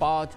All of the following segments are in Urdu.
5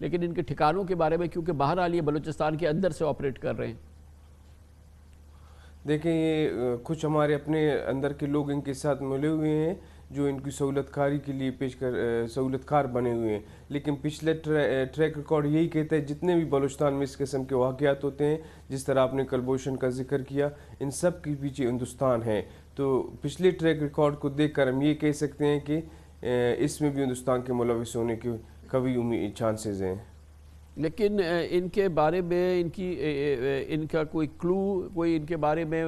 لیکن ان کے ٹھکانوں کے بارے میں کیونکہ بہرحال یہ بلوچستان کے اندر سے آپریٹ کر رہے ہیں؟ دیکھیں یہ کچھ ہمارے اپنے اندر کے لوگ ان کے ساتھ ملے ہوئے ہیں جو ان کی سہولت کاری کے لیے سہولت کار بنے ہوئے ہیں، لیکن پچھلے ٹریک ریکارڈ یہی کہتا ہے جتنے بھی بلوچستان میں اس قسم کے واقعات ہوتے ہیں، جس طرح آپ نے کلبھوشن کا ذکر کیا، ان سب کے پیچھے ہندوستان ہے۔ تو پچھلے ٹریک ریکارڈ کو دیکھ کر ہم یہ کہہ سکتے ہیں کہ اس میں بھی ہندوستان کے ملوث ہونے کے قوی چانسز ہیں۔ لیکن ان کے بارے میں ان کا کوئی کلو، کوئی ان کے بارے میں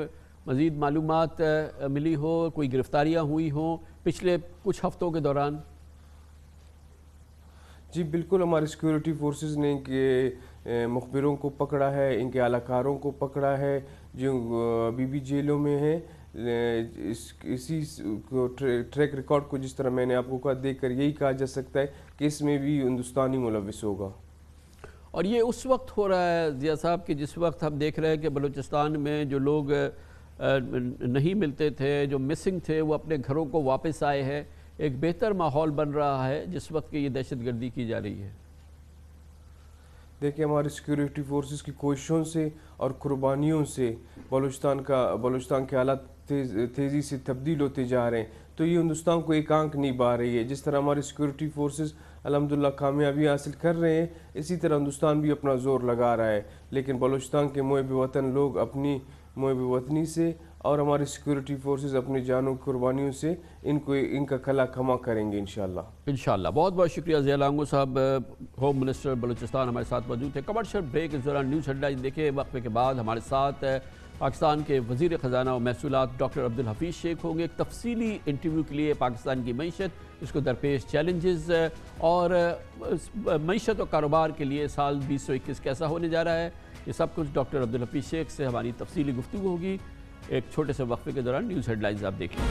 مزید معلومات ملی ہو، کوئی گرفتاریاں ہوئی ہوں پچھلے کچھ ہفتوں کے دوران؟ جی بالکل، ہماری سیکیورٹی فورسز نے ان کے مخبروں کو پکڑا ہے، ان کے اعلی کاروں کو پکڑا ہے جو ابھی بھی جیلوں میں ہیں۔ اسی ٹریک ریکارڈ کو جس طرح میں نے آپ کو کہا دیکھ کر یہی کہا جا سکتا ہے کہ اس میں بھی ہندوستانی ملوث ہوگا۔ اور یہ اس وقت ہو رہا ہے ضیاء صاحب کہ جس وقت ہم دیکھ رہے ہیں کہ بلوچستان میں جو لوگ نہیں ملتے تھے، جو مسنگ تھے، وہ اپنے گھروں کو واپس آئے ہیں، ایک بہتر ماحول بن رہا ہے جس وقت کہ یہ دہشت گردی کی جا رہی ہے۔ دیکھیں ہماری سیکیورٹی فورسز کی کوششوں سے اور قربانیوں سے بلوچستان کے حالات تیزی سے تبدیل ہوتے جا رہے ہیں، تو یہ ہندوستان کو ایک آنکھ نہیں بہا رہی ہے۔ جس طرح ہماری سیکیورٹی فورسز الحمدللہ کامیابی حاصل کر رہے ہیں، اسی طرح ہندوستان بھی اپنا زور لگا رہا ہے، لیکن بلوچستان کے محب وطن لوگ اپنی محب وطنی سے اور ہماری سیکیورٹی فورسز اپنی جانوں کی قربانیوں سے ان کا کلا کما کریں گے انشاءاللہ۔ انشاءاللہ۔ بہت بہت شکریہ ضیاء لانگو صاحب، ہوم منسٹر بلوچستان ہمارے ساتھ موجود تھے۔ کمرشل بریک اس دوران نیوز ہیڈ لائن دیکھیں۔ وقفے کے بعد ہمارے ساتھ پاکستان کے وزیر خزانہ و محصولات ڈاکٹر عبدالحفیظ شیخ ہوں گے ایک تفصیلی انٹرویو کے لیے پاکستان کی معیشت، اس کو درپیش چیلنجز اور معیشت و کاروبار کے لیے سال 2021 کیسا ہونے جا رہا ہے، یہ سب کچھ ڈاکٹر عبدالحفیظ شیخ سے ہماری تفصیلی گفتگو ہوگی۔ ایک چھوٹے سے وقفے کے دوران نیوز ہیڈ لائنز آپ دیکھیں۔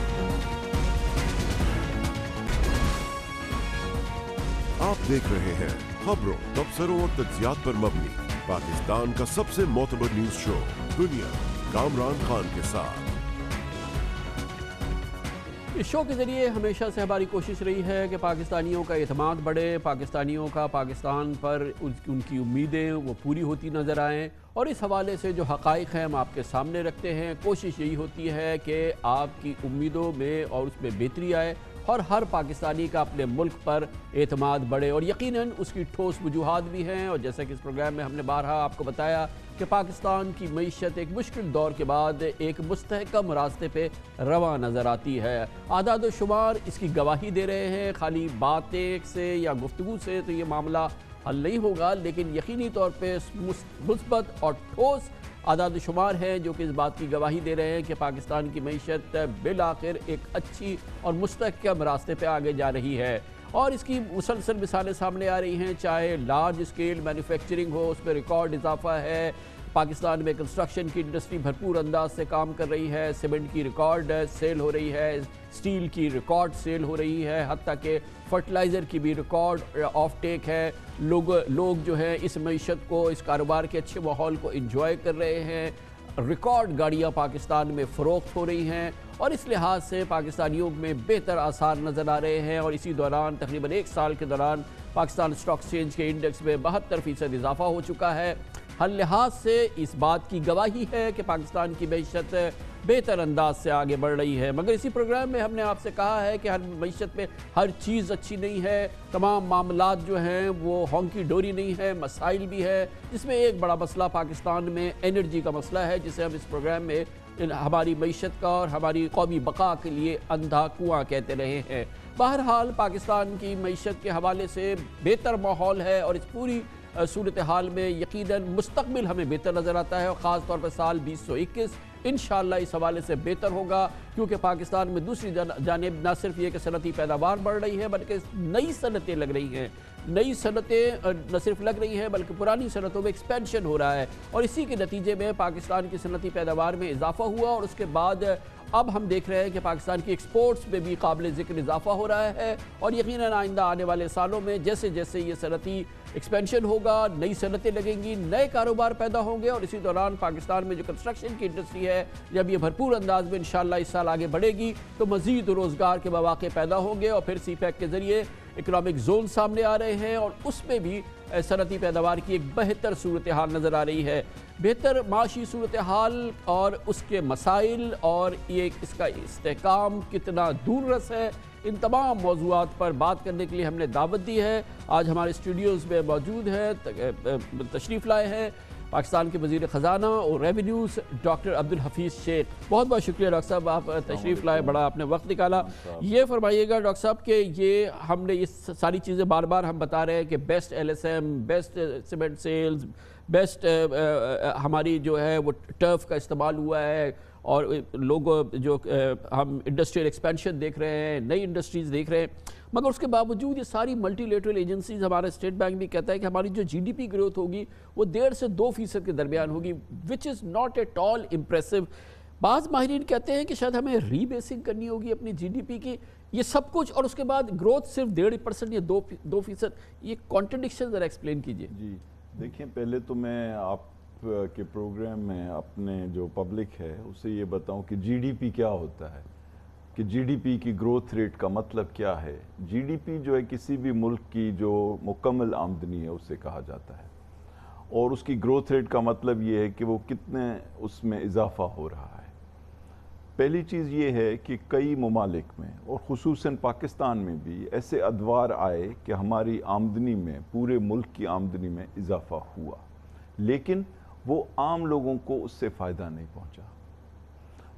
آپ دیکھ رہے ہیں خبروں، تبصروں اور تجزیات پر مبنی پاکستان کا سب سے معتبر نیوز شو دنیا، کامران خان کے ساتھ۔ اس شو کے ذریعے ہمیشہ سے ہماری کوشش رہی ہے کہ پاکستانیوں کا اعتماد بڑھے، پاکستانیوں کا پاکستان پر ان کی امیدیں وہ پوری ہوتی نظر آئیں، اور اس حوالے سے جو حقائق ہیں ہم آپ کے سامنے رکھتے ہیں۔ کوشش یہی ہوتی ہے کہ آپ کی امیدوں میں اور اس میں بہتری آئے اور ہر پاکستانی کا اپنے ملک پر اعتماد بڑھے، اور یقیناً اس کی ٹھوس وجوہات بھی ہیں، اور جیسا کہ اس پروگرام میں ہم نے بارہا آپ کو بتایا کہ پاکستان کی معیشت ایک مشکل دور کے بعد ایک مستحکم راستے پہ رواں نظر آتی ہے۔ اعداد و شمار اس کی گواہی دے رہے ہیں، خالی باتیں سے یا گفتگو سے تو یہ معاملہ حل نہیں ہوگا، لیکن یقینی طور پہ مثبت اور ٹھوس اعداد و شمار ہیں جو کہ اس بات کی گواہی دے رہے ہیں کہ پاکستان کی معیشت بالآخر ایک اچھی اور مستحکم راستے پہ آگے جا رہی ہے، اور اس کی مسلسل مثالیں سامنے آ رہی ہیں، چاہے لارج اسکیل مینوفیکچرنگ ہو، اس پہ ریکارڈ اضافہ ہے۔ پاکستان میں کنسٹرکشن کی انڈسٹری بھرپور انداز سے کام کر رہی ہے، سیمنٹ کی ریکارڈ سیل ہو رہی ہے، سٹیل کی ریکارڈ سیل ہو رہی ہے، حتیٰ کہ فرٹیلائزر کی بھی ریکارڈ آف ٹیک ہے۔ لوگ جو ہیں اس معیشت کو، اس کاروبار کے اچھے ماحول کو انجوائے کر رہے ہیں، ریکارڈ گاڑیاں پاکستان میں فروخت ہو رہی ہیں، اور اس لحاظ سے پاکستانیوں میں بہتر آثار نظر آ رہے ہیں، اور اسی دوران تقریباً ایک سال کے دوران پاکستان اسٹاک ایکسچینج کے انڈیکس میں 72% اضافہ ہو چکا ہے۔ ہر لحاظ سے اس بات کی گواہی ہے کہ پاکستان کی معیشت بہتر انداز سے آگے بڑھ رہی ہے، مگر اسی پروگرام میں ہم نے آپ سے کہا ہے کہ ہر معیشت میں ہر چیز اچھی نہیں ہے، تمام معاملات جو ہیں وہ ہونکی ڈوری نہیں ہے، مسائل بھی ہے، جس میں ایک بڑا مسئلہ پاکستان میں انرجی کا مسئلہ ہے، جسے ہم اس پروگرام میں ہماری معیشت کا اور ہماری قومی بقا کے لیے اندھا کنواں کہتے رہے ہیں۔ بہرحال پاکستان کی معیشت کے حوالے سے بہتر ماحول ہے، اور اس پوری صورتحال میں یقیناً مستقبل ہمیں بہتر نظر آتا ہے، اور خاص طور پر سال 2021 انشاءاللہ اس حوالے سے بہتر ہوگا، کیونکہ پاکستان میں دوسری جانب نہ صرف یہ کہ صنعتی پیداوار بڑھ رہی ہے بلکہ نئی صنعتیں لگ رہی ہیں، نئی صنعتیں نہ صرف لگ رہی ہیں بلکہ پرانی صنعتوں میں ایکسپینشن ہو رہا ہے، اور اسی کے نتیجے میں پاکستان کی صنعتی پیداوار میں اضافہ ہوا، اور اس کے بعد اب ہم دیکھ رہے ہیں کہ پاکستان کی ایکسپورٹس میں بھی قابل ذکر اضافہ ہو رہا ہے، اور یقیناً آئندہ آنے والے سالوں میں جیسے جیسے یہ صنعتی ایکسپینشن ہوگا، نئی صنعتیں لگیں گی، نئے کاروبار پیدا ہوں گے، اور اسی دوران پاکستان میں جو کنسٹرکشن کی انڈسٹری ہے جب یہ بھرپور انداز میں انشاءاللہ اس سال آگے بڑھے گی تو مزید روزگار کے مواقع پیدا ہوں گے، اور پھر سی پیک کے ذریعے اکنامک زون سامنے آ رہے ہیں اور اس میں بھی صنعتی پیداوار کی ایک بہتر صورتحال نظر آ رہی ہے. بہتر معاشی صورتحال اور اس کے مسائل اور اس کا استحکام کتنا دور رس ہے، ان تمام موضوعات پر بات کرنے کے لیے ہم نے دعوت دی ہے. آج ہمارے اسٹوڈیوز میں موجود ہیں، تشریف لائے ہیں پاکستان کے وزیر خزانہ اور ریونیوز ڈاکٹر عبدالحفیظ شیخ. بہت بہت شکریہ ڈاکٹر صاحب، آپ تشریف لائے، بڑا آپ نے وقت نکالا. یہ فرمائیے گا ڈاکٹر صاحب کہ یہ ہم نے یہ ساری چیزیں بار بار ہم بتا رہے ہیں کہ best LSM، best cement sales, best ہماری جو ہے وہ ٹرف کا استعمال ہوا ہے، اور لوگ جو ہم انڈسٹریل ایکسپینشن دیکھ رہے ہیں، نئی انڈسٹریز دیکھ رہے ہیں، مگر اس کے باوجود یہ ساری ملٹی لیٹرل ایجنسیز، ہمارا اسٹیٹ بینک بھی کہتا ہے کہ ہماری جو GDP گروتھ ہوگی وہ 1.5 سے 2% کے درمیان ہوگی، which is not at all impressive. بعض ماہرین کہتے ہیں کہ شاید ہمیں ری بیسنگ کرنی ہوگی اپنی GDP کی، یہ سب کچھ اور اس کے بعد گروتھ صرف 1.5% یا 2%. یہ کانٹرڈکشن ذرا ایکسپلین کیجیے. جی دیکھیں، پہلے تو میں آپ کے پروگرام میں اپنے جو پبلک ہے اسے یہ بتاؤں کہ GDP کیا ہوتا ہے، کہ GDP کی گروتھ ریٹ کا مطلب کیا ہے. GDP جو ہے کسی بھی ملک کی جو مکمل آمدنی ہے اسے کہا جاتا ہے، اور اس کی گروتھ ریٹ کا مطلب یہ ہے کہ وہ کتنے اس میں اضافہ ہو رہا ہے. پہلی چیز یہ ہے کہ کئی ممالک میں اور خصوصاً پاکستان میں بھی ایسے ادوار آئے کہ ہماری آمدنی میں، پورے ملک کی آمدنی میں اضافہ ہوا، لیکن وہ عام لوگوں کو اس سے فائدہ نہیں پہنچا.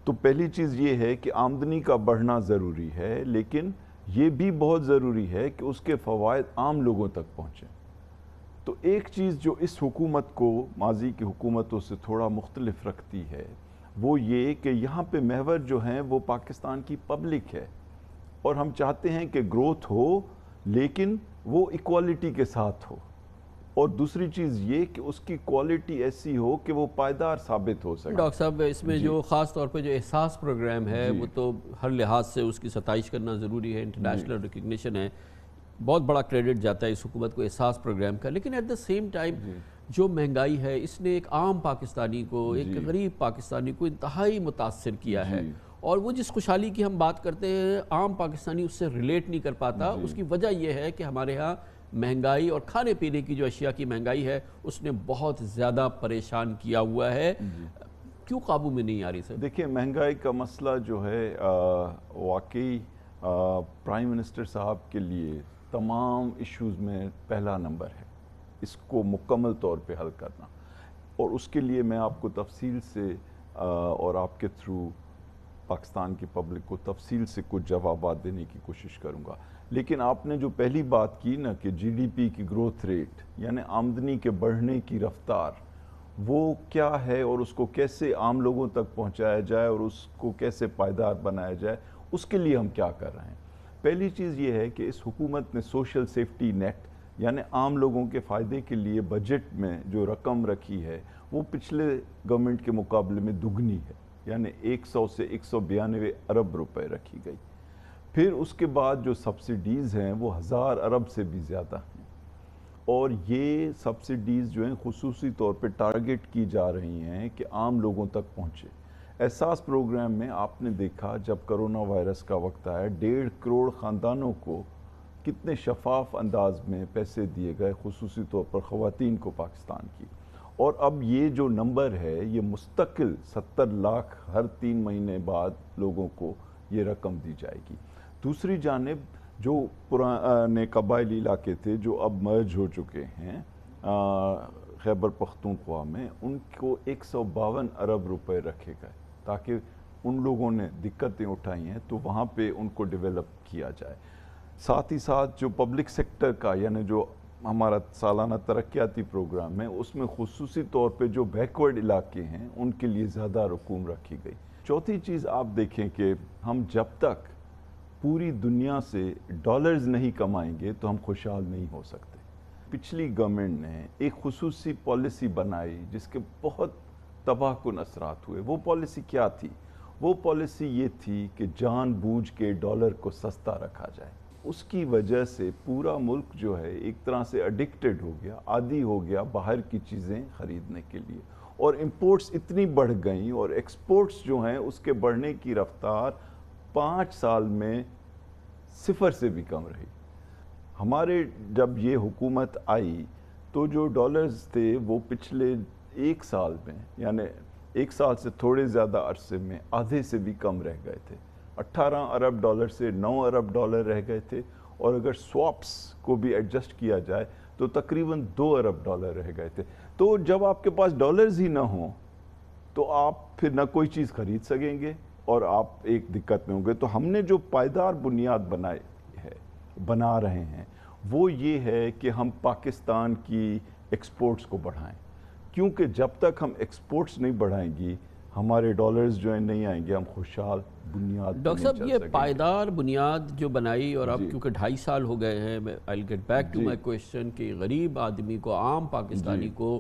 تو پہلی چیز یہ ہے کہ آمدنی کا بڑھنا ضروری ہے، لیکن یہ بھی بہت ضروری ہے کہ اس کے فوائد عام لوگوں تک پہنچیں. تو ایک چیز جو اس حکومت کو ماضی کی حکومتوں سے تھوڑا مختلف رکھتی ہے وہ یہ کہ یہاں پہ محور جو ہیں وہ پاکستان کی پبلک ہے، اور ہم چاہتے ہیں کہ گروتھ ہو لیکن وہ ایکوالٹی کے ساتھ ہو، اور دوسری چیز یہ کہ اس کی کوالٹی ایسی ہو کہ وہ پائیدار ثابت ہو سکے. ڈاکٹر صاحب، اس میں جو خاص طور پہ جو احساس پروگرام ہے وہ تو ہر لحاظ سے اس کی ستائش کرنا ضروری ہے، انٹرنیشنل ریکگنیشن ہے، بہت بڑا کریڈٹ جاتا ہے اس حکومت کو احساس پروگرام کا. لیکن ایٹ دا سیم ٹائم جو مہنگائی ہے اس نے ایک عام پاکستانی کو، ایک غریب پاکستانی کو انتہائی متاثر کیا ہے، اور وہ جس خوشحالی کی ہم بات کرتے ہیں عام پاکستانی اس سے ریلیٹ نہیں کر پاتا. اس کی وجہ یہ ہے کہ ہمارے ہاں مہنگائی اور کھانے پینے کی جو اشیاء کی مہنگائی ہے اس نے بہت زیادہ پریشان کیا ہوا ہے. کیوں قابو میں نہیں آ رہی سر؟ دیکھیں، مہنگائی کا مسئلہ جو ہے واقعی پرائم منسٹر صاحب کے لیے تمام ایشوز میں پہلا نمبر ہے، اس کو مکمل طور پہ حل کرنا. اور اس کے لیے میں آپ کو تفصیل سے اور آپ کے تھرو پاکستان کی پبلک کو تفصیل سے کچھ جوابات دینے کی کوشش کروں گا. لیکن آپ نے جو پہلی بات کی نا کہ GDP کی گروتھ ریٹ یعنی آمدنی کے بڑھنے کی رفتار وہ کیا ہے، اور اس کو کیسے عام لوگوں تک پہنچایا جائے اور اس کو کیسے پائیدار بنایا جائے، اس کے لیے ہم کیا کر رہے ہیں. پہلی چیز یہ ہے کہ اس حکومت نے سوشل سیفٹی نیٹ یعنی عام لوگوں کے فائدے کے لیے بجٹ میں جو رقم رکھی ہے وہ پچھلے گورنمنٹ کے مقابلے میں دگنی ہے، یعنی 100 سے 192 ارب روپے رکھی گئی. پھر اس کے بعد جو سبسڈیز ہیں وہ 1000 ارب سے بھی زیادہ ہیں، اور یہ سبسڈیز جو ہیں خصوصی طور پہ ٹارگٹ کی جا رہی ہیں کہ عام لوگوں تک پہنچے. احساس پروگرام میں آپ نے دیکھا جب کرونا وائرس کا وقت آیا 1.5 کروڑ خاندانوں کو کتنے شفاف انداز میں پیسے دیے گئے، خصوصی طور پر خواتین کو پاکستان کی. اور اب یہ جو نمبر ہے یہ مستقل 70 لاکھ ہر 3 مہینے بعد لوگوں کو یہ رقم دی جائے گی. دوسری جانب جو پرانے قبائلی علاقے تھے جو اب مرج ہو چکے ہیں خیبر پختونخوا میں، ان کو 152 ارب روپے رکھے گئے تاکہ ان لوگوں نے دقتیں اٹھائی ہیں تو وہاں پہ ان کو ڈیولپ کیا جائے. ساتھ ہی ساتھ جو پبلک سیکٹر کا یعنی جو ہمارا سالانہ ترقیاتی پروگرام ہے اس میں خصوصی طور پہ جو بیکورڈ علاقے ہیں ان کے لیے زیادہ رقوم رکھی گئی. چوتھی چیز آپ دیکھیں کہ ہم جب تک پوری دنیا سے ڈالرز نہیں کمائیں گے تو ہم خوشحال نہیں ہو سکتے. پچھلی گورنمنٹ نے ایک خصوصی پالیسی بنائی جس کے بہت تباہ کن اثرات ہوئے. وہ پالیسی کیا تھی؟ وہ پالیسی یہ تھی کہ جان بوجھ کے ڈالر کو سستا رکھا جائے. اس کی وجہ سے پورا ملک جو ہے ایک طرح سے ایڈکٹڈ ہو گیا، عادی ہو گیا باہر کی چیزیں خریدنے کے لیے، اور امپورٹس اتنی بڑھ گئیں اور ایکسپورٹس جو ہیں اس کے بڑھنے کی رفتار 5 سال میں 0 سے بھی کم رہی. ہمارے جب یہ حکومت آئی تو جو ڈالرز تھے وہ پچھلے ایک سال میں، یعنی ایک سال سے تھوڑے زیادہ عرصے میں آدھے سے بھی کم رہ گئے تھے. 18 ارب ڈالر سے 9 ارب ڈالر رہ گئے تھے، اور اگر سواپس کو بھی ایڈجسٹ کیا جائے تو تقریباً 2 ارب ڈالر رہ گئے تھے. تو جب آپ کے پاس ڈالرز ہی نہ ہوں تو آپ پھر نہ کوئی چیز خرید سکیں گے اور آپ ایک دقت میں ہوں گے. تو ہم نے جو پائیدار بنیاد بنا رہے ہیں وہ یہ ہے کہ ہم پاکستان کی ایکسپورٹس کو بڑھائیں، کیونکہ جب تک ہم ایکسپورٹس نہیں بڑھائیں گی ہمارے ڈالرز جو ہیں نہیں آئیں گے، ہم خوشحال بنیاد. ڈاکٹر صاحب یہ پائیدار بنیاد جو بنائی، اور اب کیونکہ 2.5 سال ہو گئے ہیں، I'll get back to my question کہ غریب آدمی کو، عام پاکستانی کو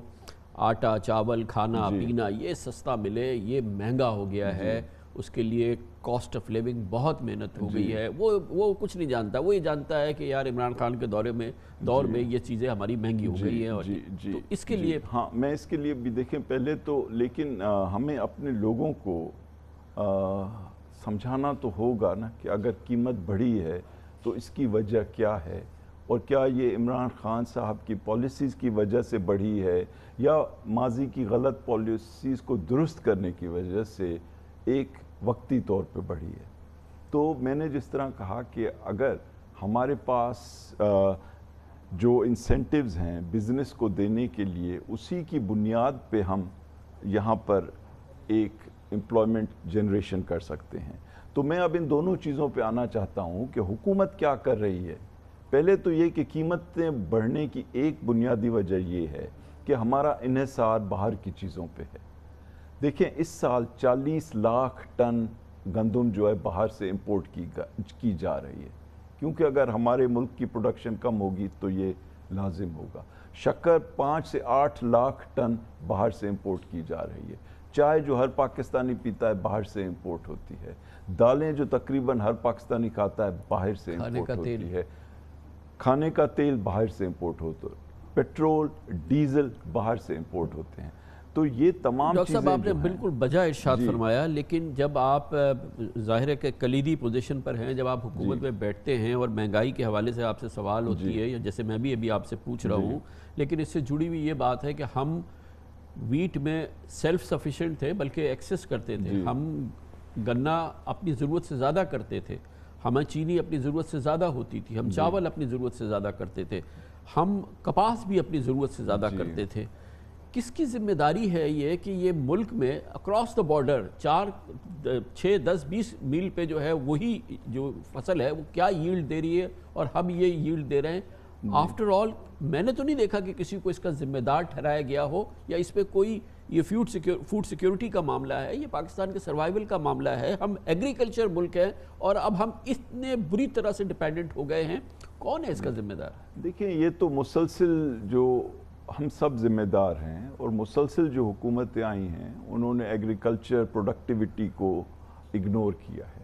آٹا چاول کھانا پینا یہ سستا ملے، یہ مہنگا ہو گیا ہے. اس کے لیے کاسٹ آف لیونگ بہت محنت ہو گئی ہے. وہ کچھ نہیں جانتا، وہ یہ جانتا ہے کہ یار عمران خان کے دور میں یہ چیزیں ہماری مہنگی ہو گئی ہیں. اور تو اس کے لیے ہاں، میں اس کے لیے بھی دیکھیں پہلے تو، لیکن ہمیں اپنے لوگوں کو سمجھانا تو ہوگا نا کہ اگر قیمت بڑھی ہے تو اس کی وجہ کیا ہے، اور کیا یہ عمران خان صاحب کی پالیسیز کی وجہ سے بڑھی ہے یا ماضی کی غلط پالیسیز کو درست کرنے کی وجہ سے ایک وقتی طور پہ بڑھی ہے. تو میں نے جس طرح کہا کہ اگر ہمارے پاس جو انسینٹیوز ہیں بزنس کو دینے کے لیے، اسی کی بنیاد پہ ہم یہاں پر ایک امپلائمنٹ جنریشن کر سکتے ہیں. تو میں اب ان دونوں چیزوں پہ آنا چاہتا ہوں کہ حکومت کیا کر رہی ہے. پہلے تو یہ کہ قیمتیں بڑھنے کی ایک بنیادی وجہ یہ ہے کہ ہمارا انحصار باہر کی چیزوں پہ ہے. دیکھیں اس سال 40 لاکھ ٹن گندم جو ہے باہر سے امپورٹ کی جا رہی ہے، کیونکہ اگر ہمارے ملک کی پروڈکشن کم ہوگی تو یہ لازم ہوگا. شکر 5 سے 8 لاکھ ٹن باہر سے امپورٹ کی جا رہی ہے. چائے جو ہر پاکستانی پیتا ہے باہر سے امپورٹ ہوتی ہے. دالیں جو تقریباً ہر پاکستانی کھاتا ہے باہر سے امپورٹ ہوتی ہے. کھانے کا تیل باہر سے امپورٹ ہوتا ہے. پیٹرول ڈیزل باہر سے امپورٹ ہوتے ہیں. تو یہ تمام ڈاکٹر صاحب آپ نے بالکل بجا ارشاد فرمایا، لیکن جب آپ ظاہر ہے کہ کلیدی پوزیشن پر ہیں، جب آپ حکومت میں بیٹھتے ہیں اور مہنگائی کے حوالے سے آپ سے سوال ہوتی ہے، یا جیسے میں بھی ابھی آپ سے پوچھ رہا ہوں، لیکن اس سے جڑی ہوئی یہ بات ہے کہ ہم ویٹ میں سیلف سفیشینٹ تھے، بلکہ ایکسس کرتے تھے. ہم گنا اپنی ضرورت سے زیادہ کرتے تھے، ہمیں چینی اپنی ضرورت سے زیادہ ہوتی تھی، ہم چاول اپنی ضرورت سے زیادہ کرتے تھے، ہم کپاس بھی اپنی ضرورت سے زیادہ کرتے تھے. کس کی ذمہ داری ہے یہ کہ یہ ملک میں اکراس دا بارڈر 4 6 10 20 میل پہ جو ہے وہی جو فصل ہے وہ کیا ییلڈ دے رہی ہے اور ہم یہ ییلڈ دے رہے ہیں؟ آفٹر آل میں نے تو نہیں دیکھا کہ کسی کو اس کا ذمہ دار ٹھہرایا گیا ہو، یا اس پہ کوئی یہ فوڈ سیکیورٹی کا معاملہ ہے، یہ پاکستان کے سروائیول کا معاملہ ہے. ہم ایگریکلچر ملک ہے اور اب ہم اتنے بری طرح سے ڈیپینڈنٹ ہو گئے ہیں. کون ہے اس کا ذمہ دار؟ دیکھیں یہ تو مسلسل جو ہم سب ذمہ دار ہیں، اور مسلسل جو حکومتیں آئی ہیں انہوں نے ایگریکلچر پروڈکٹیوٹی کو اگنور کیا ہے.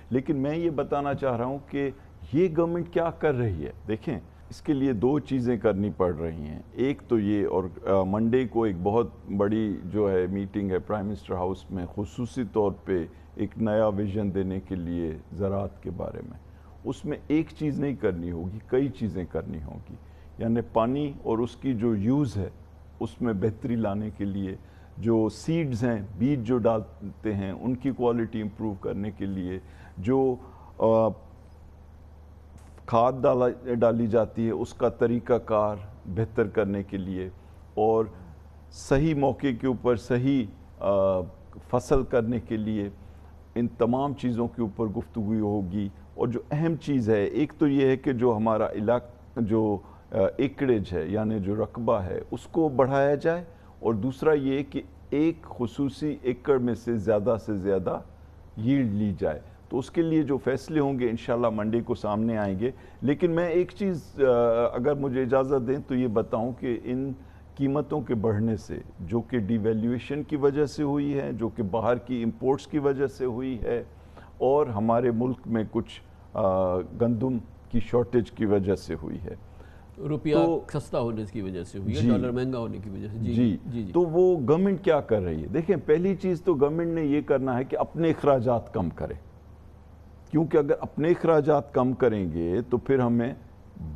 لیکن میں یہ بتانا چاہ رہا ہوں کہ یہ گورنمنٹ کیا کر رہی ہے. دیکھیں اس کے لیے 2 چیزیں کرنی پڑ رہی ہیں. ایک تو یہ، اور منڈے کو ایک بہت بڑی جو ہے میٹنگ ہے پرائم منسٹر ہاؤس میں، خصوصی طور پہ ایک نیا ویژن دینے کے لیے زراعت کے بارے میں. اس میں ایک چیز نہیں کرنی ہوگی، کئی چیزیں کرنی ہوں گی. یعنی پانی اور اس کی جو یوز ہے اس میں بہتری لانے کے لیے، جو سیڈز ہیں بیج جو ڈالتے ہیں ان کی کوالٹی امپروو کرنے کے لیے، جو کھاد ڈالی جاتی ہے اس کا طریقہ کار بہتر کرنے کے لیے، اور صحیح موقع کے اوپر صحیح فصل کرنے کے لیے، ان تمام چیزوں کے اوپر گفتگو ہوگی. اور جو اہم چیز ہے، ایک تو یہ ہے کہ جو ہمارا علاقہ جو ایکڑیج ہے یعنی جو رقبہ ہے اس کو بڑھایا جائے، اور دوسرا یہ کہ ایک خصوصی ایکڑ میں سے زیادہ ییلڈ لی جائے. تو اس کے لیے جو فیصلے ہوں گے انشاءاللہ منڈے کو سامنے آئیں گے. لیکن میں ایک چیز اگر مجھے اجازت دیں تو یہ بتاؤں کہ ان قیمتوں کے بڑھنے سے، جو کہ ڈی ویلیویشن کی وجہ سے ہوئی ہے، جو کہ باہر کی امپورٹس کی وجہ سے ہوئی ہے، اور ہمارے ملک میں کچھ گندم کی شارٹیج کی وجہ سے ہوئی ہے، روپیہ سستا ہونے کی وجہ سے ہوئی ہے، ڈالر مہنگا ہونے کی وجہ سے. جی تو وہ گورنمنٹ کیا کر رہی ہے؟ دیکھیں پہلی چیز تو گورنمنٹ نے یہ کرنا ہے کہ اپنے اخراجات کم کرے، کیونکہ اگر اپنے اخراجات کم کریں گے تو پھر ہمیں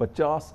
50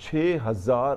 6,000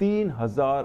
3,000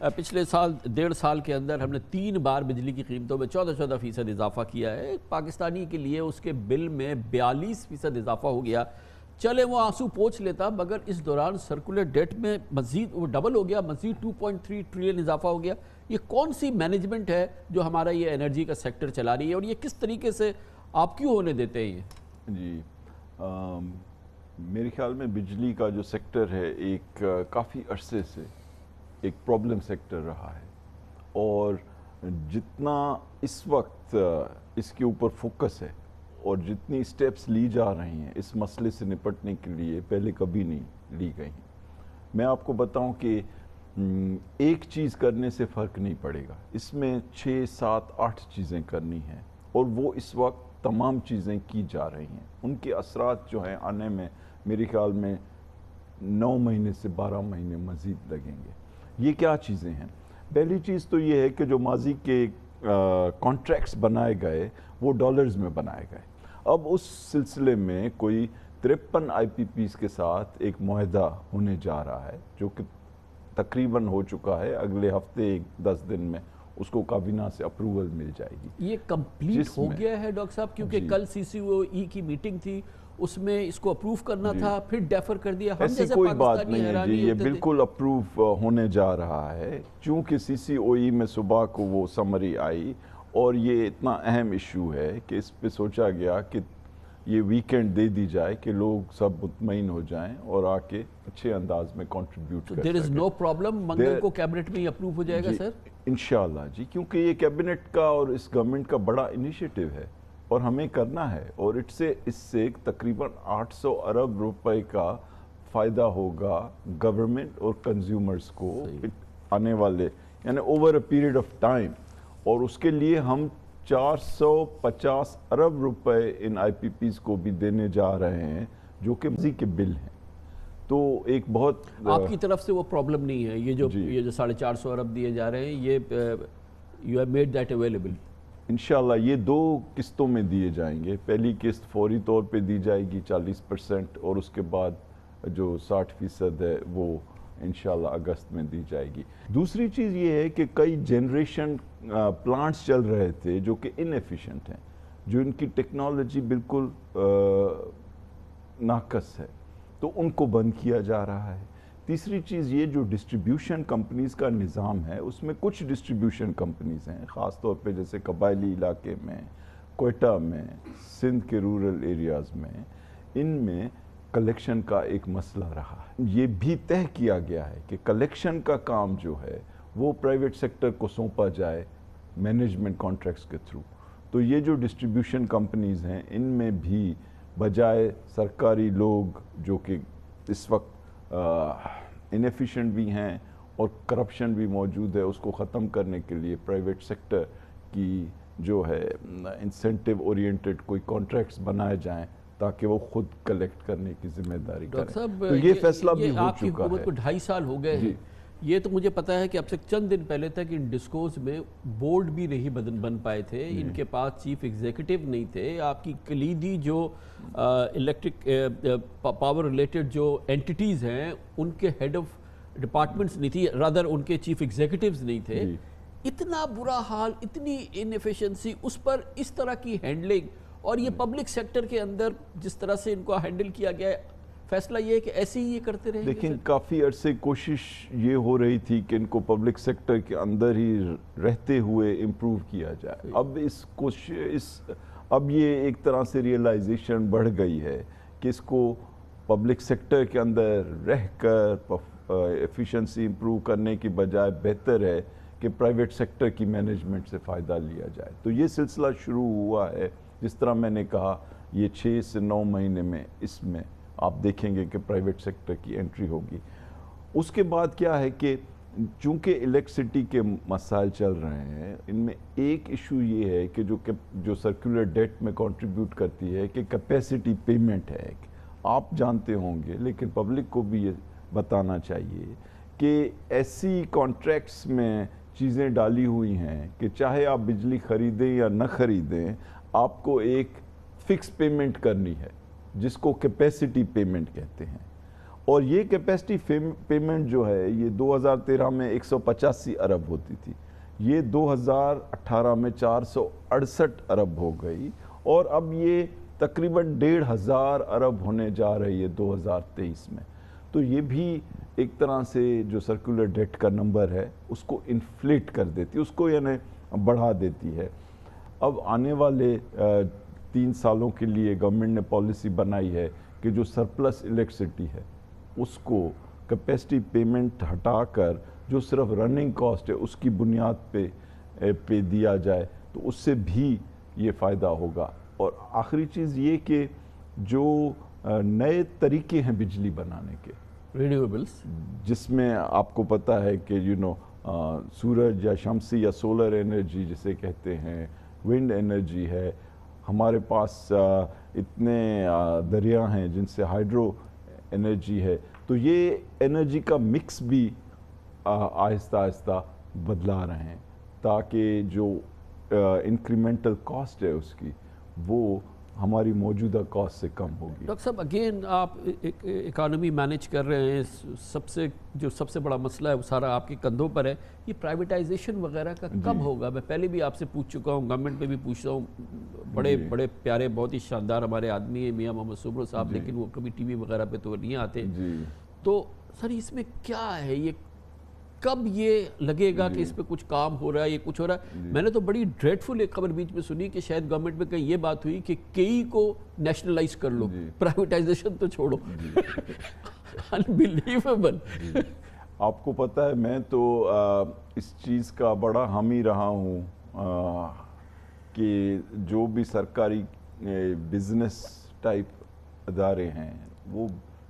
پچھلے سال 1.5 سال کے اندر ہم نے 3 بار بجلی کی قیمتوں میں 14% اضافہ کیا ہے. پاکستانی کے لیے اس کے بل میں 42% اضافہ ہو گیا. چلے وہ آنسو پوچھ لیتا، مگر اس دوران سرکولر ڈیٹ میں مزید وہ ڈبل ہو گیا، مزید 2.3 ٹریلین اضافہ ہو گیا. یہ کون سی مینجمنٹ ہے جو ہمارا یہ انرجی کا سیکٹر چلا رہی ہے، اور یہ کس طریقے سے آپ کیوں ہونے دیتے ہیں یہ؟ جی میرے خیال میں بجلی کا جو سیکٹر ہے ایک کافی عرصے سے ایک پرابلم سیکٹر رہا ہے، اور جتنا اس وقت اس کے اوپر فوکس ہے اور جتنی سٹیپس لی جا رہی ہیں اس مسئلے سے نپٹنے کے لیے پہلے کبھی نہیں لی گئی ہیں. میں آپ کو بتاؤں کہ ایک چیز کرنے سے فرق نہیں پڑے گا، اس میں 6 7 8 چیزیں کرنی ہیں، اور وہ اس وقت تمام چیزیں کی جا رہی ہیں. ان کے اثرات جو ہیں آنے میں میرے خیال میں 9 مہینے سے 12 مہینے مزید لگیں گے. یہ کیا چیزیں ہیں؟ پہلی چیز تو یہ ہے کہ جو ماضی کے کانٹریکٹس بنائے گئے وہ ڈالرز میں بنائے گئے. اب اس سلسلے میں کوئی 53 آئی پی پیز کے ساتھ ایک معاہدہ ہونے جا رہا ہے جو کہ تقریباً ہو چکا ہے. اگلے ہفتے 10 دن میں اس کو کابینہ سے اپروول مل جائے گی. یہ کمپلیٹ ہو گیا ہے ڈاکٹر صاحب؟ کیونکہ کل سی سی او ای کی میٹنگ تھی، اس میں اس کو اپروو کرنا تھا، پھر ڈیفر کر دیا. ایسی کوئی بات نہیں ہے جی، یہ بالکل اپروو ہونے جا رہا ہے. چونکہ سی سی او ای میں صبح کو وہ سمری آئی، اور یہ اتنا اہم ایشو ہے کہ اس پہ سوچا گیا کہ یہ ویکینڈ دے دی جائے کہ لوگ سب مطمئن ہو جائیں اور آ کے اچھے انداز میں کنٹریبیوٹ کر سکیں. دیر از نو پرابلم، منگل کو کیبنٹ میں اپروو ہو جائے گا سر انشاءاللہ جی، کیونکہ یہ کیبنٹ کا اور اس گورنمنٹ کا بڑا انیشیٹو ہے اور ہمیں کرنا ہے، اور اس سے تقریباً 800 ارب روپے کا فائدہ ہوگا گورنمنٹ اور کنزیومرز کو آنے والے، یعنی over a period of time. اور اس کے لیے ہم 450 ارب روپے ان آئی پی پیز کو بھی دینے جا رہے ہیں جو کہ ماضی کے بل ہیں. تو ایک بہت آپ کی طرف سے وہ پرابلم نہیں ہے، یہ جو 450 ارب دیے جا رہے ہیں، یہ you have made that available? انشاءاللہ یہ 2 قسطوں میں دیے جائیں گے. پہلی قسط فوری طور پہ دی جائے گی 40%، اور اس کے بعد جو 60% ہے وہ انشاءاللہ اگست میں دی جائے گی. دوسری چیز یہ ہے کہ کئی جنریشن پلانٹس چل رہے تھے جو کہ انیفیشنٹ ہیں، جو ان کی ٹیکنالوجی بالکل ناقص ہے، تو ان کو بند کیا جا رہا ہے. تیسری چیز یہ جو ڈسٹریبیوشن کمپنیز کا نظام ہے، اس میں کچھ ڈسٹریبیوشن کمپنیز ہیں خاص طور پہ جیسے قبائلی علاقے میں، کوئٹہ میں، سندھ کے رورل ایریاز میں، ان میں کلیکشن کا ایک مسئلہ رہا ہے. یہ بھی طے کیا گیا ہے کہ کلیکشن کا کام جو ہے وہ پرائیویٹ سیکٹر کو سونپا جائے مینجمنٹ کانٹریکٹس کے تھرو. تو یہ جو ڈسٹریبیوشن کمپنیز ہیں ان میں بھی بجائے سرکاری لوگ جو کہ اس وقت انیفیشنٹ بھی ہیں اور کرپشن بھی موجود ہے، اس کو ختم کرنے کے لیے پرائیویٹ سیکٹر کی جو ہے انسینٹیو اورینٹڈ کوئی کانٹریکٹس بنائے جائیں تاکہ وہ خود کلیکٹ کرنے کی ذمہ داری کریں. ڈاکٹر صاحب تو یہ فیصلہ بھی ہو آپ کی چکا حکومت کو ہے. 2.5 سال ہو گئے ہیں. یہ تو مجھے پتا ہے کہ اب سے چند دن پہلے تک ان ڈسکوز میں بورڈ بھی نہیں بن پائے تھے، ان کے پاس چیف ایگزیکٹو نہیں تھے. آپ کی کلیدی جو الیکٹرک پاور ریلیٹڈ جو اینٹیٹیز ہیں ان کے ہیڈ آف ڈپارٹمنٹس نہیں تھی، رادر ان کے چیف ایگزیکٹوز نہیں تھے. اتنا برا حال، اتنی انیفیشنسی، اس پر اس طرح کی ہینڈلنگ، اور یہ پبلک سیکٹر کے اندر جس طرح سے ان کو ہینڈل کیا گیا ہے، فیصلہ یہ ہے کہ ایسے ہی یہ کرتے رہیں گے؟ لیکن کافی عرصے کوشش یہ ہو رہی تھی کہ ان کو پبلک سیکٹر کے اندر ہی رہتے ہوئے امپروو کیا جائے. اب یہ ایک طرح سے ریئلائزیشن بڑھ گئی ہے کہ اس کو پبلک سیکٹر کے اندر رہ کر ایفیشنسی امپروو کرنے کی بجائے بہتر ہے کہ پرائیویٹ سیکٹر کی مینجمنٹ سے فائدہ لیا جائے. تو یہ سلسلہ شروع ہوا ہے. جس طرح میں نے کہا یہ 6 سے 9 مہینے میں اس میں آپ دیکھیں گے کہ پرائیویٹ سیکٹر کی انٹری ہوگی. اس کے بعد کیا ہے کہ چونکہ الیکٹرسٹی کے مسائل چل رہے ہیں، ان میں ایک ایشو یہ ہے کہ جو سرکولر ڈیٹ میں کنٹریبیوٹ کرتی ہے کہ کیپیسٹی پیمنٹ ہے. آپ جانتے ہوں گے لیکن پبلک کو بھی یہ بتانا چاہیے کہ ایسی کانٹریکٹس میں چیزیں ڈالی ہوئی ہیں کہ چاہے آپ بجلی خریدیں یا نہ خریدیں، آپ کو ایک فکس پیمنٹ کرنی ہے جس کو کیپیسٹی پیمنٹ کہتے ہیں. اور یہ کیپیسٹی پیمنٹ جو ہے یہ 2013 میں 185 ارب ہوتی تھی، یہ 2018 میں 468 ارب ہو گئی، اور اب یہ تقریباً 1,500 ارب ہونے جا رہی ہے 2023 میں. تو یہ بھی ایک طرح سے جو سرکولر ڈیٹ کا نمبر ہے اس کو انفلیٹ کر دیتی ہے، اس کو یعنی بڑھا دیتی ہے. اب آنے والے 3 سالوں کے لیے گورنمنٹ نے پالیسی بنائی ہے کہ جو سرپلس الیکٹریسٹی ہے اس کو کیپیسٹی پیمنٹ ہٹا کر جو صرف رننگ کاسٹ ہے اس کی بنیاد پہ دیا جائے، تو اس سے بھی یہ فائدہ ہوگا. اور آخری چیز یہ کہ جو نئے طریقے ہیں بجلی بنانے کے، رینیویبلز، جس میں آپ کو پتہ ہے کہ سورج یا شمسی یا سولر انرجی جسے کہتے ہیں، ونڈ انرجی ہے، ہمارے پاس اتنے دریا ہیں جن سے ہائیڈرو انرجی ہے. تو یہ انرجی کا مکس بھی آہستہ آہستہ بدلا رہے ہیں تاکہ جو انکریمنٹل کاسٹ ہے اس کی وہ ہماری موجودہ کاسٹ سے کم ہوگی. ڈاکٹر صاحب اگین آپ اکانومی مینیج کر رہے ہیں، سب سے بڑا مسئلہ ہے وہ سارا آپ کے کندھوں پر ہے. یہ پرائیویٹائزیشن وغیرہ کا کب ہوگا؟ میں پہلے بھی آپ سے پوچھ چکا ہوں، گورنمنٹ میں بھی پوچھتا ہوں. بڑے پیارے بہت ہی شاندار ہمارے آدمی ہیں میاں محمد سبرو صاحب، لیکن وہ کبھی ٹی وی وغیرہ پہ تو نہیں آتے. تو سر اس میں کیا ہے، یہ کب یہ لگے گا کہ اس پہ کچھ کام ہو رہا ہے، یہ کچھ ہو رہا ہے؟ میں نے تو بڑی ڈریڈفل ایک خبر بیچ میں سنی کہ شاید گورنمنٹ میں کہیں یہ بات ہوئی کہ کئی کو نیشنلائز کر لو، پرائیویٹائزیشن تو چھوڑو. انبیلیویبل. آپ کو پتہ ہے میں تو اس چیز کا بڑا حامی رہا ہوں کہ جو بھی سرکاری بزنس ٹائپ ادارے ہیں وہ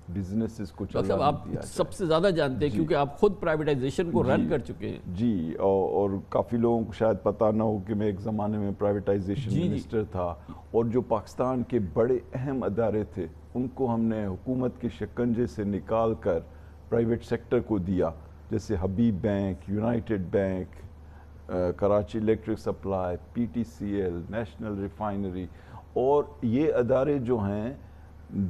بزنسز کو چلانے دیا آپ سب سے زیادہ جانتے ہیں کیونکہ آپ خود پرائیویٹائزیشن کو رن کر چکے ہیں. جی، اور کافی لوگوں کو شاید پتہ نہ ہو کہ میں ایک زمانے میں پرائیویٹائزیشن منسٹر تھا، اور جو پاکستان کے بڑے اہم ادارے تھے ان کو ہم نے حکومت کے شکنجے سے نکال کر پرائیویٹ سیکٹر کو دیا، جیسے Habib bank, united bank, Karachi electric supply, P T C L, national refinery. اور یہ ادارے جو ہیں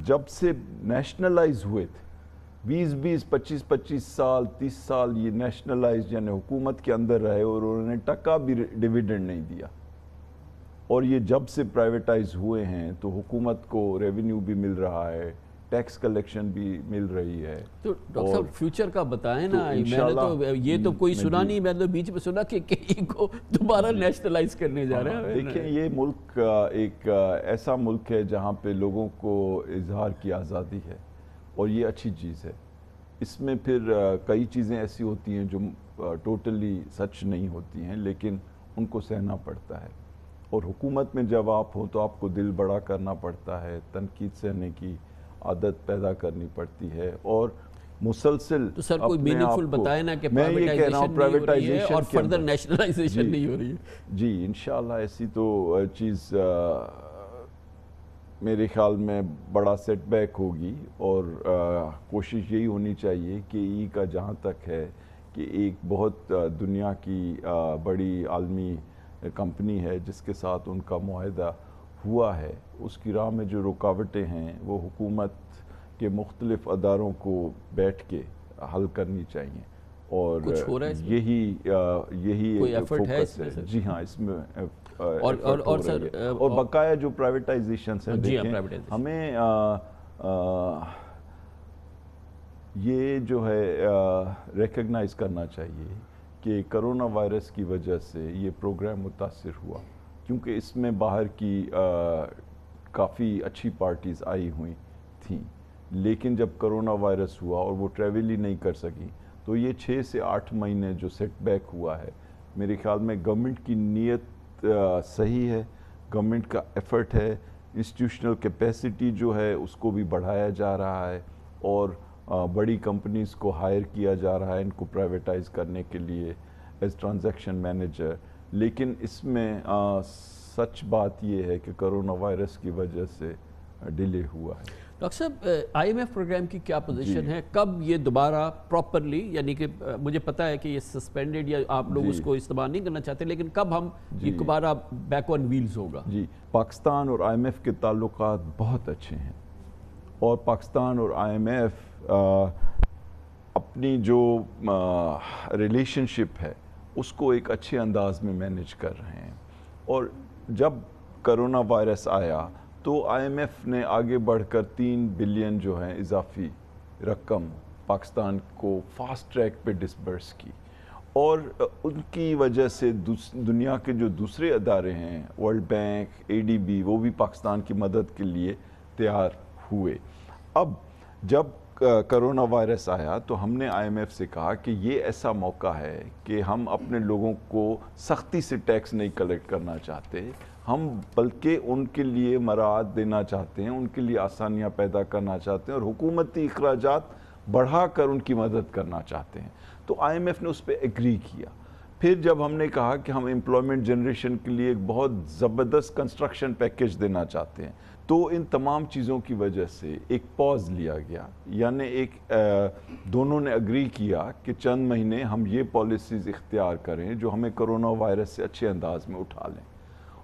جب سے نیشنلائز ہوئے تھے 20 25 سال 30 سال یہ نیشنلائز یعنی حکومت کے اندر رہے، اور انہوں نے ٹکا بھی ڈیویڈنڈ نہیں دیا. اور یہ جب سے پرائیویٹائز ہوئے ہیں تو حکومت کو ریونیو بھی مل رہا ہے، ٹیکس کلیکشن بھی مل رہی ہے. تو ڈاکٹر صاحب فیوچر کا بتائیں نا. میں نے تو یہ تو کوئی سنا نہیں، میں نے بیچ میں سنا کہ کئی کو دوبارہ نیشنلائز کرنے جا رہے ہیں. دیکھیں یہ ملک ایک ایسا ملک ہے جہاں پہ لوگوں کو اظہار کی آزادی ہے، اور یہ اچھی چیز ہے. اس میں پھر کئی چیزیں ایسی ہوتی ہیں جو ٹوٹلی سچ نہیں ہوتی ہیں، لیکن ان کو سہنا پڑتا ہے. اور حکومت میں جب آپ ہوں تو آپ کو دل بڑا کرنا پڑتا ہے، تنقید سہنے کی عادت پیدا کرنی پڑتی ہے، اور مسلسل. تو سر کوئی میننگ فل بتائیں نا کہ پرائیویٹائزیشن اور فردر نیشنلائزیشن نہیں ہو رہی ہے. جی انشاءاللہ ایسی تو چیز میرے خیال میں بڑا سیٹ بیک ہوگی، اور کوشش یہی ہونی چاہیے کہ ای کا جہاں تک ہے کہ ایک بہت دنیا کی بڑی عالمی کمپنی ہے جس کے ساتھ ان کا معاہدہ ہوا ہے، اس کی راہ میں جو رکاوٹیں ہیں وہ حکومت کے مختلف اداروں کو بیٹھ کے حل کرنی چاہیے. اور یہی فوکس ہے. جی ہاں، اس میں اور بقایا جو پرائیویٹائزیشنز ہیں دیکھیں ہمیں یہ جو ہے ریکگنائز کرنا چاہیے کہ کرونا وائرس کی وجہ سے یہ پروگرام متاثر ہوا، کیونکہ اس میں باہر کی کافی اچھی پارٹیز آئی ہوئی تھیں، لیکن جب کرونا وائرس ہوا اور وہ ٹریول ہی نہیں کر سکی تو یہ 6 سے 8 مہینے جو سیٹ بیک ہوا ہے، میرے خیال میں گورنمنٹ کی نیت صحیح ہے، گورنمنٹ کا ایفرٹ ہے، انسٹیٹیوشنل کیپیسٹی جو ہے اس کو بھی بڑھایا جا رہا ہے، اور بڑی کمپنیز کو ہائر کیا جا رہا ہے ان کو پرائیویٹائز کرنے کے لیے ایز ٹرانزیکشن مینیجر. لیکن اس میں سچ بات یہ ہے کہ کرونا وائرس کی وجہ سے ڈیلے ہوا ہے. ڈاکٹر صاحب آئی ایم ایف پروگرام کی کیا پوزیشن ہے؟ کب یہ دوبارہ پراپرلی، یعنی کہ مجھے پتا ہے کہ یہ سسپینڈڈ یا آپ لوگ اس کو استعمال نہیں کرنا چاہتے، لیکن کب ہم یہ دوبارہ بیک آن ویلز ہوگا؟ جی، پاکستان اور آئی ایم ایف کے تعلقات بہت اچھے ہیں، اور پاکستان اور IMF اپنی جو ریلیشن شپ ہے اس کو ایک اچھے انداز میں مینیج کر رہے ہیں. اور جب کرونا وائرس آیا تو IMF نے آگے بڑھ کر 3 بلین جو ہیں اضافی رقم پاکستان کو فاسٹ ٹریک پہ ڈسبرس کی, اور ان کی وجہ سے دنیا کے جو دوسرے ادارے ہیں, ورلڈ بینک, ADB, وہ بھی پاکستان کی مدد کے لیے تیار ہوئے. اب جب کرونا وائرس آیا تو ہم نے IMF سے کہا کہ یہ ایسا موقع ہے کہ ہم اپنے لوگوں کو سختی سے ٹیکس نہیں کلیکٹ کرنا چاہتے, ہم بلکہ ان کے لیے مراعات دینا چاہتے ہیں, ان کے لیے آسانیاں پیدا کرنا چاہتے ہیں, اور حکومتی اخراجات بڑھا کر ان کی مدد کرنا چاہتے ہیں. تو IMF نے اس پہ ایگری کیا. پھر جب ہم نے کہا کہ ہم امپلائمنٹ جنریشن کے لیے ایک بہت زبردست کنسٹرکشن پیکیج دینا چاہتے ہیں, تو ان تمام چیزوں کی وجہ سے ایک پاز لیا گیا. یعنی دونوں نے اگری کیا کہ چند مہینے ہم یہ پالیسیز اختیار کریں جو ہمیں کرونا وائرس سے اچھے انداز میں اٹھا لیں.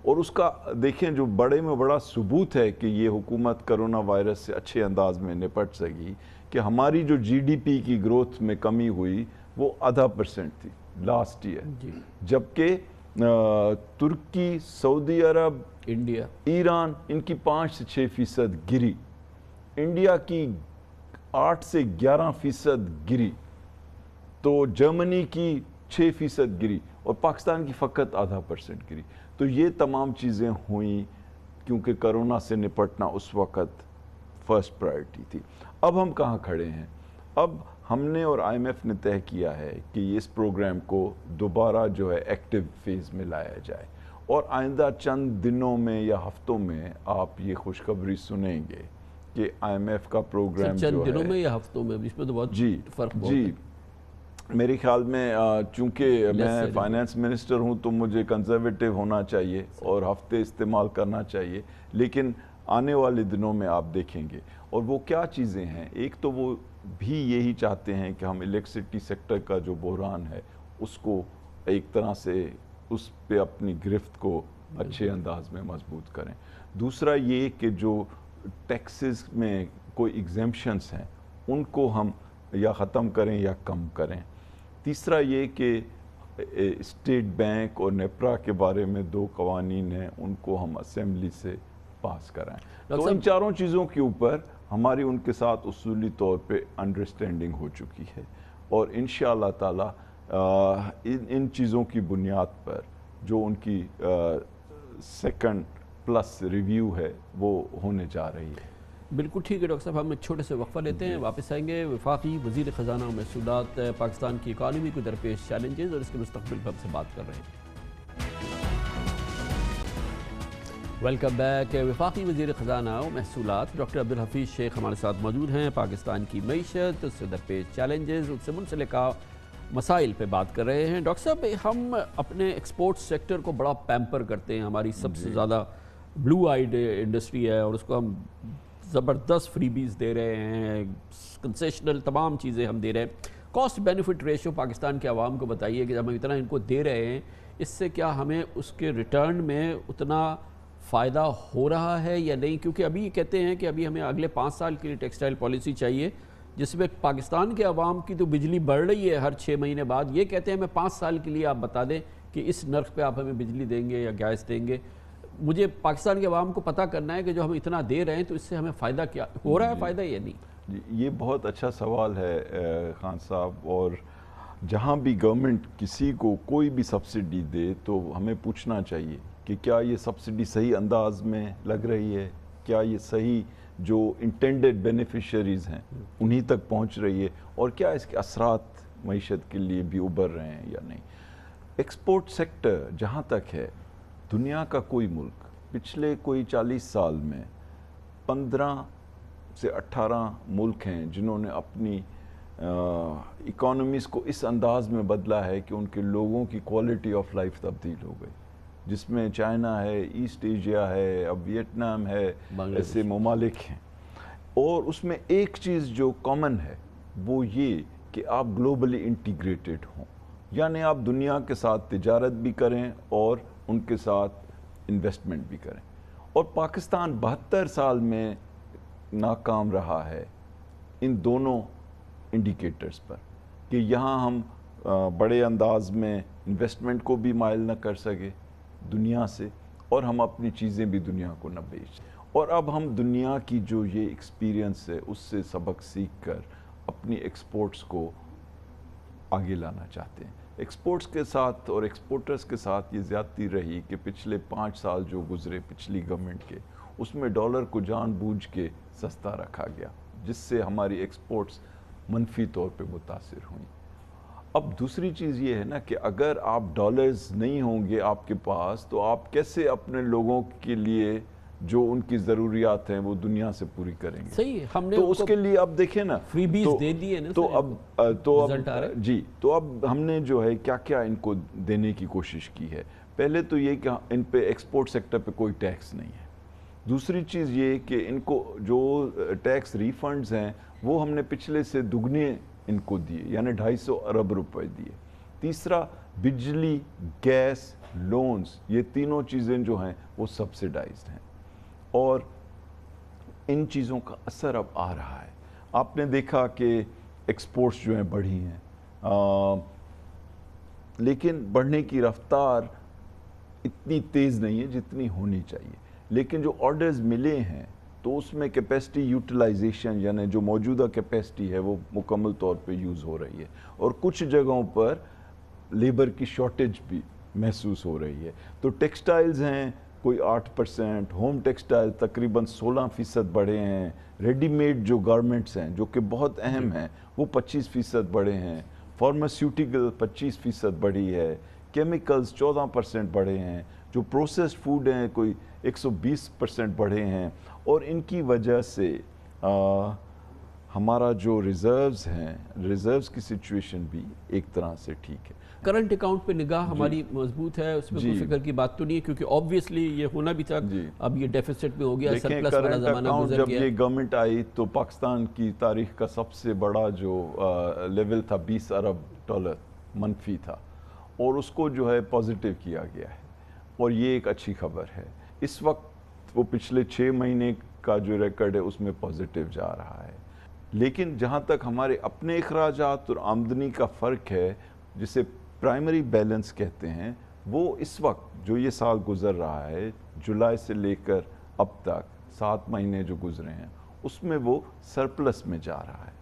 اور اس کا دیکھیں جو بڑے میں بڑا ثبوت ہے کہ یہ حکومت کرونا وائرس سے اچھے انداز میں نپٹ سکی کہ ہماری جو GDP کی گروتھ میں کمی ہوئی وہ 0.5% تھی لاسٹ ایئر, جبکہ ترکی, سعودی عرب, انڈیا, ایران, ان کی 5 سے 6% گری, انڈیا کی 8 سے 11% گری, تو جرمنی کی 6% گری, اور پاکستان کی فقط 0.5% گری. تو یہ تمام چیزیں ہوئیں کیونکہ کرونا سے نپٹنا اس وقت فرسٹ پرائرٹی تھی. اب ہم کہاں کھڑے ہیں؟ اب ہم نے اور IMF نے طے کیا ہے کہ اس پروگرام کو دوبارہ جو ہے ایکٹیو فیز میں لایا جائے, اور آئندہ چند دنوں میں یا ہفتوں میں آپ یہ خوشخبری سنیں گے کہ IMF کا پروگرام جو ہے چند دنوں میں یا ہفتوں میں, اس میں تو بہت فرق بہت ہے. میرے خیال میں چونکہ میں فائنانس منسٹر ہوں تو مجھے کنزرویٹو ہونا چاہیے اور ہفتے استعمال کرنا چاہیے, لیکن آنے والے دنوں میں آپ دیکھیں گے. اور وہ کیا چیزیں ہیں؟ ایک تو وہ بھی یہی چاہتے ہیں کہ ہم الیکٹرسٹی سیکٹر کا جو بحران ہے اس کو ایک طرح سے اس پہ اپنی گرفت کو اچھے انداز میں مضبوط کریں. دوسرا یہ کہ جو ٹیکسز میں کوئی ایگزیمپشنز ہیں ان کو ہم یا ختم کریں یا کم کریں. تیسرا یہ کہ اسٹیٹ بینک اور نیپرا کے بارے میں 2 قوانین ہیں, ان کو ہم اسمبلی سے پاس کرائیں. تو ان چاروں چیزوں کے اوپر ہماری ان کے ساتھ اصولی طور پہ انڈرسٹینڈنگ ہو چکی ہے, اور انشاءاللہ تعالی ان چیزوں کی بنیاد پر جو ان کی سیکنڈ پلس ریویو ہے وہ ہونے جا رہی ہے. بالکل ٹھیک ہے ڈاکٹر صاحب, ہم ایک چھوٹے سے وقفہ لیتے ہیں, واپس آئیں گے. وفاقی وزیر خزانہ و محصولات پاکستان کی اکانومی کو درپیش چیلنجز اور اس کے مستقبل پر ہم سے بات کر رہے ہیں. Welcome back. وفاقی وزیر خزانہ و محصولات ڈاکٹر عبدالحفیظ شیخ ہمارے ساتھ موجود ہیں. پاکستان کی معیشت, اس سے درپیش چیلنجز, اس سے منسلک مسائل پہ بات کر رہے ہیں. ڈاکٹر صاحب, ہم اپنے ایکسپورٹ سیکٹر کو بڑا پیمپر کرتے ہیں, ہماری سب سے زیادہ بلو آئیڈ انڈسٹری ہے, اور اس کو ہم زبردست فری بیز دے رہے ہیں, کنسیشنل تمام چیزیں ہم دے رہے ہیں. کاسٹ بینیفٹ ریشو پاکستان کے عوام کو بتائیے کہ جب ہم اتنا ان کو دے رہے ہیں, اس سے کیا ہمیں اس کے ریٹرن میں اتنا فائدہ ہو رہا ہے یا نہیں؟ کیونکہ ابھی کہتے ہیں کہ ابھی ہمیں اگلے 5 سال کے لیے ٹیکسٹائل پالیسی چاہیے جس میں پاکستان کے عوام کی تو بجلی بڑھ رہی ہے ہر 6 مہینے بعد. یہ کہتے ہیں ہمیں 5 سال کے لیے آپ بتا دیں کہ اس نرخ پہ آپ ہمیں بجلی دیں گے یا گیس دیں گے. مجھے پاکستان کے عوام کو پتہ کرنا ہے کہ جو ہم اتنا دے رہے ہیں تو اس سے ہمیں فائدہ کیا ہو رہا ہے, فائدہ یا نہیں؟ یہ بہت اچھا سوال ہے خان صاحب, اور جہاں بھی گورنمنٹ کسی کو کوئی بھی سبسڈی دے تو ہمیں پوچھنا چاہیے کہ کیا یہ سبسڈی صحیح انداز میں لگ رہی ہے, کیا یہ صحیح جو انٹینڈڈ بینیفیشریز ہیں انہی تک پہنچ رہی ہے, اور کیا اس کے اثرات معیشت کے لیے بھی ابھر رہے ہیں یا نہیں. ایکسپورٹ سیکٹر جہاں تک ہے, دنیا کا کوئی ملک پچھلے کوئی 40 سال میں 15 سے 18 ملک ہیں جنہوں نے اپنی اکانومیز کو اس انداز میں بدلا ہے کہ ان کے لوگوں کی کوالٹی آف لائف تبدیل ہو گئی, جس میں چائنا ہے, ایسٹ ایشیا ہے, اب ویتنام ہے, ایسے ممالک ہیں. اور اس میں ایک چیز جو کامن ہے وہ یہ کہ آپ گلوبلی انٹیگریٹڈ ہوں, یعنی آپ دنیا کے ساتھ تجارت بھی کریں اور ان کے ساتھ انویسٹمنٹ بھی کریں. اور پاکستان 72 سال میں ناکام رہا ہے ان دونوں انڈیکیٹرز پر کہ یہاں ہم بڑے انداز میں انویسٹمنٹ کو بھی مائل نہ کر سکے دنیا سے، اور ہم اپنی چیزیں بھی دنیا کو نہ بیچ، اور اب ہم دنیا کی جو یہ ایکسپیرینس ہے اس سے سبق سیکھ کر اپنی ایکسپورٹس کو آگے لانا چاہتے ہیں۔ ایکسپورٹس کے ساتھ اور ایکسپورٹرز کے ساتھ یہ زیادتی رہی کہ پچھلے 5 سال جو گزرے پچھلی گورنمنٹ کے، اس میں ڈالر کو جان بوجھ کے سستا رکھا گیا، جس سے ہماری ایکسپورٹس منفی طور پہ متاثر ہوئیں۔ اب دوسری چیز یہ ہے نا کہ اگر آپ ڈالرز نہیں ہوں گے آپ کے پاس، تو آپ کیسے اپنے لوگوں کے لیے جو ان کی ضروریات ہیں وہ دنیا سے پوری کریں گے؟ صحیح، ہم نے تو اس کے لیے اب دیکھیں نا، فری بیز دے دیے نا، تو اب ہم نے جو ہے کیا کیا ان کو دینے کی کوشش کی ہے۔ پہلے تو یہ کہ ان پہ ایکسپورٹ سیکٹر پہ کوئی ٹیکس نہیں ہے۔ دوسری چیز یہ کہ ان کو جو ٹیکس ریفنڈز ہیں وہ ہم نے پچھلے سے دگنے ان کو دیے، یعنی 250 ارب روپے دیے۔ تیسرا، بجلی، گیس، لونز، یہ تینوں چیزیں جو ہیں وہ سبسیڈائزڈ ہیں، اور ان چیزوں کا اثر اب آ رہا ہے۔ آپ نے دیکھا کہ ایکسپورٹس جو ہیں بڑھی ہیں، لیکن بڑھنے کی رفتار اتنی تیز نہیں ہے جتنی ہونی چاہیے، لیکن جو آرڈرز ملے ہیں تو اس میں کیپیسٹی یوٹیلائزیشن، یعنی جو موجودہ کیپیسٹی ہے وہ مکمل طور پہ یوز ہو رہی ہے، اور کچھ جگہوں پر لیبر کی شارٹیج بھی محسوس ہو رہی ہے۔ تو ٹیکسٹائلز ہیں کوئی 8%، ہوم ٹیکسٹائل تقریباً 16% بڑھے ہیں، ریڈی میڈ جو گارمنٹس ہیں جو کہ بہت اہم ہیں وہ 25% بڑھے ہیں، فارماسیوٹیکل 25% بڑھی ہے، کیمیکلز 14% بڑھے ہیں، جو پروسیسڈ فوڈ ہیں کوئی 120% بڑھے ہیں، اور ان کی وجہ سے ہمارا جو ریزروز ہیں، ریزروز کی سچویشن بھی ایک طرح سے ٹھیک ہے۔ کرنٹ اکاؤنٹ پہ نگاہ ہماری مضبوط ہے، اس میں کوئی فکر کی بات تو نہیں ہے، کیونکہ آبویسلی یہ ہونا بھی تھا، اب یہ ڈیفیسٹ میں ہو گیا، سرپلس والا زمانہ گزر جب گیا۔ یہ گورنمنٹ آئی تو پاکستان کی تاریخ کا سب سے بڑا جو لیول تھا 20 ارب ڈالر منفی تھا، اور اس کو جو ہے پازیٹیو کیا گیا ہے، اور یہ ایک اچھی خبر ہے۔ اس وقت وہ پچھلے 6 مہینے کا جو ریکارڈ ہے اس میں پازیٹیو جا رہا ہے، لیکن جہاں تک ہمارے اپنے اخراجات اور آمدنی کا فرق ہے، جسے پرائمری بیلنس کہتے ہیں، وہ اس وقت جو یہ سال گزر رہا ہے، جولائی سے لے کر اب تک 7 مہینے جو گزرے ہیں، اس میں وہ سرپلس میں جا رہا ہے۔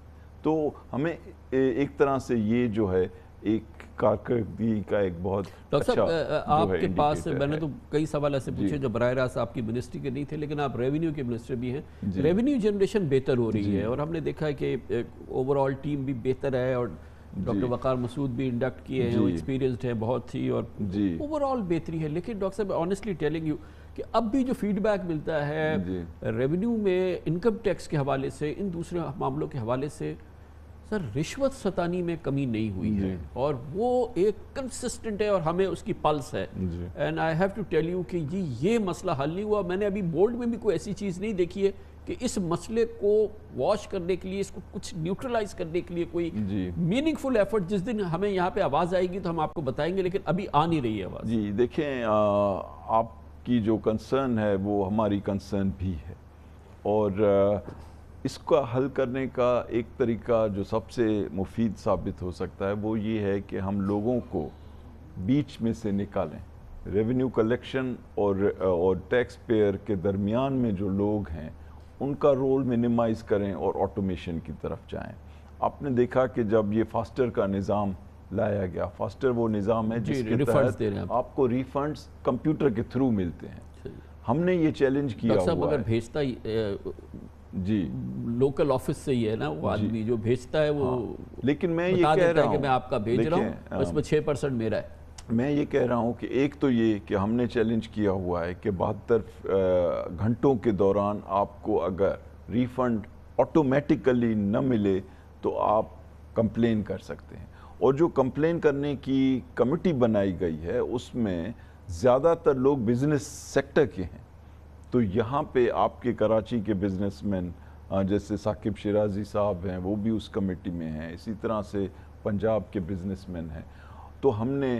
تو ہمیں ایک طرح سے یہ جو ہے ایک کارکردگی کا ایک بہت ڈاکٹر اچھا صاحب، آپ کے پاس میں نے تو کئی سوال ایسے پوچھے جو براہ راست آپ کی منسٹری کے نہیں تھے، لیکن آپ ریونیو کے منسٹر بھی ہیں، ریونیو جنریشن بہتر ہو رہی ہے، اور ہم نے دیکھا ہے کہ اوور آل ٹیم بھی بہتر ہے، اور ڈاکٹر وقار مسعود بھی انڈکٹ کیے ہیں، وہ ایکسپیرینسڈ ہے بہت ہی، اور اوور آل بہتری ہے۔ لیکن ڈاکٹر صاحب آنیسٹلی ٹیلنگ یو کہ اب بھی جو فیڈ بیک ملتا ہے ریونیو میں، انکم ٹیکس کے حوالے سے، ان دوسرے معاملوں کے حوالے سے، سر رشوت ستانی میں کمی نہیں ہوئی ہے، اور وہ ایک کنسسٹنٹ ہے، اور ہمیں اس کی پلس ہے، and I have to tell you کہ یہ مسئلہ حل نہیں ہوا۔ میں نے ابھی بورڈ میں بھی کوئی ایسی چیز نہیں دیکھی ہے کہ اس مسئلے کو واش کرنے کے لیے، اس کو کچھ نیوٹرلائز کرنے کے لیے کوئی میننگ فل ایفرٹ۔ جس دن ہمیں یہاں پہ آواز آئے گی تو ہم آپ کو بتائیں گے، لیکن ابھی آ نہیں رہی ہے آواز۔ جی دیکھیں، آپ کی جو کنسرن ہے وہ ہماری کنسرن بھی ہے، اور اس کا حل کرنے کا ایک طریقہ جو سب سے مفید ثابت ہو سکتا ہے وہ یہ ہے کہ ہم لوگوں کو بیچ میں سے نکالیں، ریونیو کلیکشن اور ٹیکس پیئر کے درمیان میں جو لوگ ہیں ان کا رول منیمائز کریں اور آٹومیشن کی طرف جائیں۔ آپ نے دیکھا کہ جب یہ فاسٹر کا نظام لایا گیا، فاسٹر وہ نظام ہے جس کے تحت آپ کو ریفنڈز کمپیوٹر کے تھرو ملتے ہیں۔ ہم نے یہ چیلنج کیا ہوا ہے، اگر بھیجتا لوکل آفس سے ہی ہے نا وہ آدمی جو بھیجتا ہے، وہ لیکن میں یہ کہہ رہا ہوں کہ میں آپ کا بھیج رہا ہوں، اس میں 6% میرا ہے۔ میں یہ کہہ رہا ہوں کہ ایک تو یہ کہ ہم نے چیلنج کیا ہوا ہے کہ 72 گھنٹوں کے دوران آپ کو اگر ریفنڈ آٹومیٹیکلی نہ ملے تو آپ کمپلین کر سکتے ہیں، اور جو کمپلین کرنے کی کمیٹی بنائی گئی ہے اس میں زیادہ تر لوگ بزنس سیکٹر کے ہیں۔ تو یہاں پہ آپ کے کراچی کے بزنس مین جیسے ثاقب شیرازی صاحب ہیں، وہ بھی اس کمیٹی میں ہیں، اسی طرح سے پنجاب کے بزنس مین ہیں۔ تو ہم نے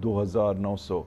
2900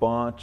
5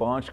5